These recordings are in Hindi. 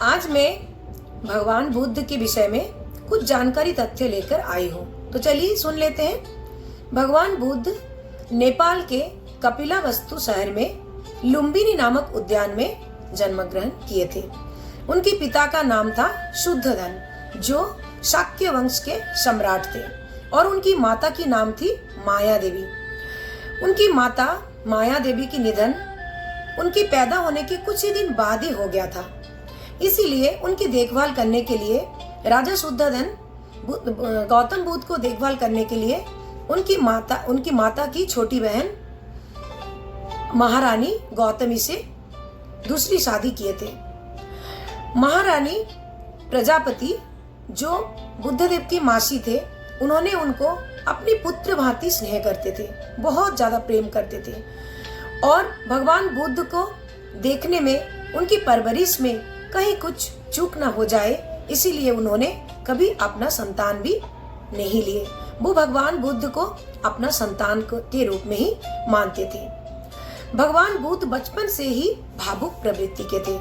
आज मैं भगवान बुद्ध के विषय में कुछ जानकारी तथ्य लेकर आई हूँ। तो चलिए सुन लेते हैं। भगवान बुद्ध नेपाल के कपिलावस्तु शहर में लुम्बिनी नामक उद्यान में जन्म ग्रहण किए थे। उनके पिता का नाम था शुद्धोधन, जो शाक्य वंश के सम्राट थे, और उनकी माता की नाम थी माया देवी। उनकी माता माया देवी की निधन उनकी पैदा होने के कुछ ही दिन बाद ही हो गया था। इसीलिए उनकी देखभाल करने के लिए राजा शुद्धोधन गौतम बुद्ध को देखभाल करने के लिए उनकी माता की छोटी बहन महारानी गौतमी से दूसरी शादी किए थे। महारानी प्रजापति, जो बुद्धदेव की मासी थे, उन्होंने उनको अपनी पुत्र भांति स्नेह करते थे, बहुत ज्यादा प्रेम करते थे, और भगवान बुद्ध को देखने में, उनकी परवरिश में कहीं कुछ चूक न हो जाए, इसीलिए उन्होंने कभी अपना संतान भी नहीं लिए। वो भगवान बुद्ध को अपना संतान के रूप में ही मानते थे। भगवान बुद्ध बचपन से ही भावुक प्रवृत्ति के थे।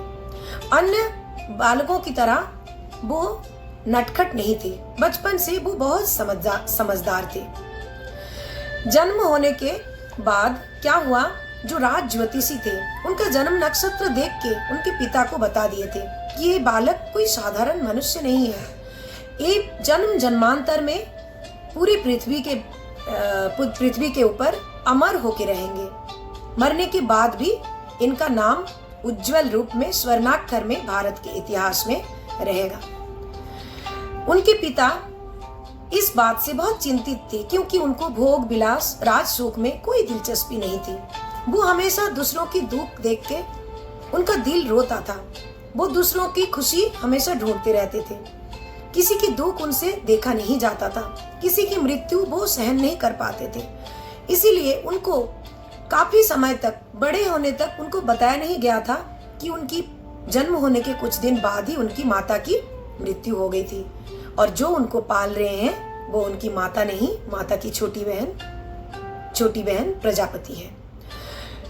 अन्य बालकों की तरह वो नटखट नहीं थे। बचपन से वो बहुत समझदार थे। जन्म होने के बाद क्या हुआ, जो राज ज्योतिषी थे, उनका जन्म नक्षत्र देख के उनके पिता को बता दिए थे कि ये बालक कोई साधारण मनुष्य नहीं है। ये जन्मांतर में पूरी पृथ्वी के ऊपर अमर होके रहेंगे। मरने के बाद भी इनका नाम उज्जवल रूप में स्वर्णाक्षर में भारत के इतिहास में रहेगा। उनके पिता इस बात से बहुत चिंतित थे, क्योंकि उनको भोग विलास राज सुख में कोई दिलचस्पी नहीं थी। वो हमेशा दूसरों की दुख देख के उनका दिल रोता था। वो दूसरों की खुशी हमेशा ढूंढते रहते थे। किसी की दुख उनसे देखा नहीं जाता था। किसी की मृत्यु वो सहन नहीं कर पाते थे। इसीलिए उनको काफी समय तक, बड़े होने तक, उनको बताया नहीं गया था कि उनकी जन्म होने के कुछ दिन बाद ही उनकी माता की मृत्यु हो गई थी, और जो उनको पाल रहे हैं वो उनकी माता नहीं, माता की छोटी बहन प्रजापति है।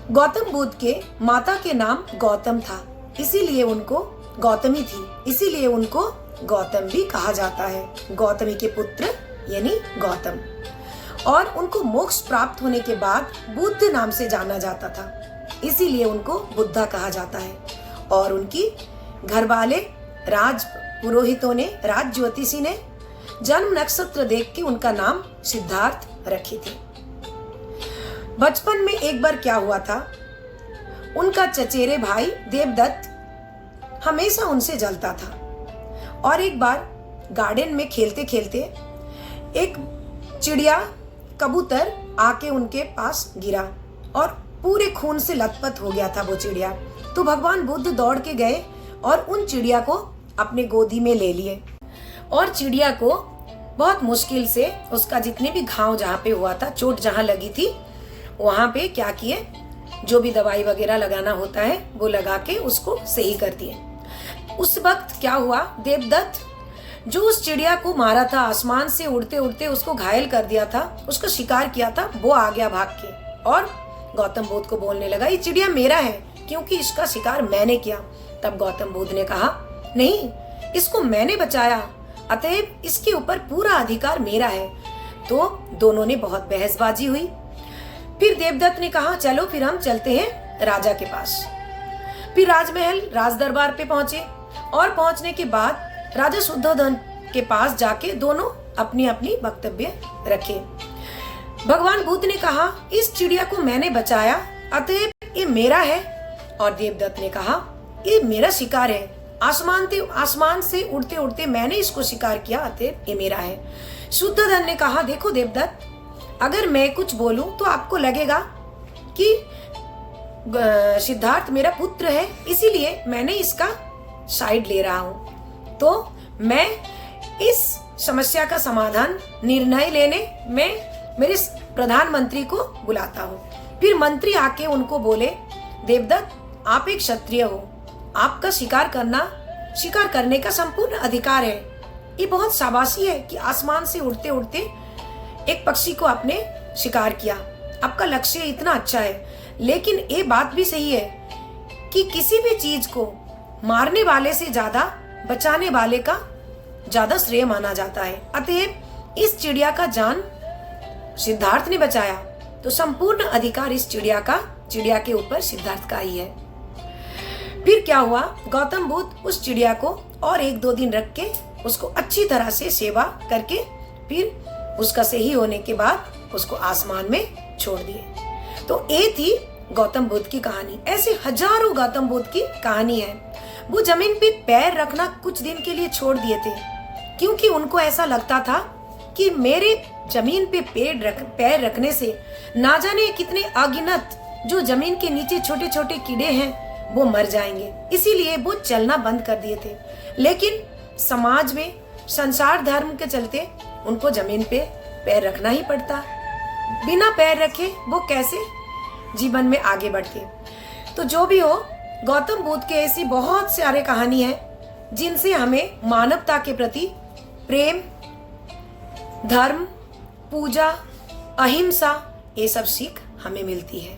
गौतम बुद्ध के माता के नाम गौतम था, इसीलिए उनको गौतमी थी, इसीलिए उनको गौतम भी कहा जाता है। गौतमी के पुत्र यानी गौतम। और उनको मोक्ष प्राप्त होने के बाद बुद्ध नाम से जाना जाता था, इसीलिए उनको बुद्धा कहा जाता है। और उनकी घरवाले राज पुरोहितों ने, राज ज्योतिषी ने जन्म नक्षत्र देख के उनका नाम सिद्धार्थ रखे थे। बचपन में एक बार क्या हुआ था, उनका चचेरे भाई देवदत्त हमेशा उनसे जलता था, और एक बार गार्डन में खेलते खेलते एक चिड़िया, कबूतर आके उनके पास गिरा और पूरे खून से लथपथ हो गया था वो चिड़िया। तो भगवान बुद्ध दौड़ के गए और उन चिड़िया को अपने गोदी में ले लिए, और चिड़िया को बहुत मुश्किल से उसका जितने भी घाव जहाँ पे हुआ था, चोट जहाँ लगी थी, वहाँ पे क्या किए, जो भी दवाई वगैरह लगाना होता है वो लगा के उसको सही कर दिए। उस वक्त क्या हुआ, देवदत्त जो उस चिड़िया को मारा था, आसमान से उड़ते उड़ते उसको घायल कर दिया था, उसका शिकार किया था, वो आ गया भाग के और गौतम बुद्ध को बोलने लगा, ये चिड़िया मेरा है, क्योंकि इसका शिकार मैंने किया। तब गौतम बुद्ध ने कहा, नहीं, इसको मैंने बचाया, अतएव इसके ऊपर पूरा अधिकार मेरा है। तो दोनों ने बहुत बहसबाजी हुई। फिर देवदत्त ने कहा, चलो फिर हम चलते हैं राजा के पास। फिर राजमहल, राज दरबार पे पहुंचे, और पहुंचने के बाद राजा शुद्धोधन के पास जाके दोनों अपनी अपनी वक्तव्य रखे। भगवान बुद्ध ने कहा, इस चिड़िया को मैंने बचाया, अतएव ये मेरा है। और देवदत्त ने कहा, ये मेरा शिकार है, आसमान से उड़ते उड़ते मैंने इसको शिकार किया, अतएव ये मेरा है। शुद्धोधन ने कहा, देखो देवदत्त, अगर मैं कुछ बोलूं तो आपको लगेगा कि सिद्धार्थ मेरा पुत्र है, इसीलिए मैंने इसका साइड ले रहा हूं। तो मैं इस समस्या का समाधान, निर्णय लेने में मेरे प्रधानमंत्री को बुलाता हूं। फिर मंत्री आके उनको बोले, देवदत्त, आप एक क्षत्रिय हो, आपका शिकार करने का संपूर्ण अधिकार है। ये बहुत शाबाशी है कि आसमान से उड़ते उड़ते एक पक्षी को आपने शिकार किया, आपका लक्ष्य इतना अच्छा है। लेकिन ये बात भी सही है कि किसी भी चीज को मारने वाले से ज्यादा बचाने वाले का ज्यादा श्रेय माना जाता है। अतएव इस चिड़िया का जान सिद्धार्थ ने बचाया तो संपूर्ण अधिकार इस चिड़िया के ऊपर सिद्धार्थ का ही है। फिर क्या हुआ, गौतम बुद्ध उस चिड़िया को और 1-2 दिन रख के उसको अच्छी तरह से सेवा करके फिर उसका सही होने के बाद उसको आसमान में छोड़ दिए। तो ये थी गौतम बुद्ध की कहानी। ऐसे हजारों गौतम बुद्ध की कहानी है। वो जमीन पे पैर रखना कुछ दिन के लिए छोड़ दिए थे, क्योंकि उनको ऐसा लगता था कि मेरे जमीन पे पैर रखने से ना जाने कितने अगिनत जो जमीन के नीचे छोटे छोटे कीड़े हैं वो मर जाएंगे, इसीलिए वो चलना बंद कर दिए थे। लेकिन समाज में संसार धर्म के चलते उनको जमीन पे पैर रखना ही पड़ता। बिना पैर रखे वो कैसे जीवन में आगे बढ़ते। तो जो भी हो, गौतम बुद्ध के ऐसी बहुत सारे कहानी है जिनसे हमें मानवता के प्रति प्रेम, धर्म, पूजा, अहिंसा, ये सब सीख हमें मिलती है।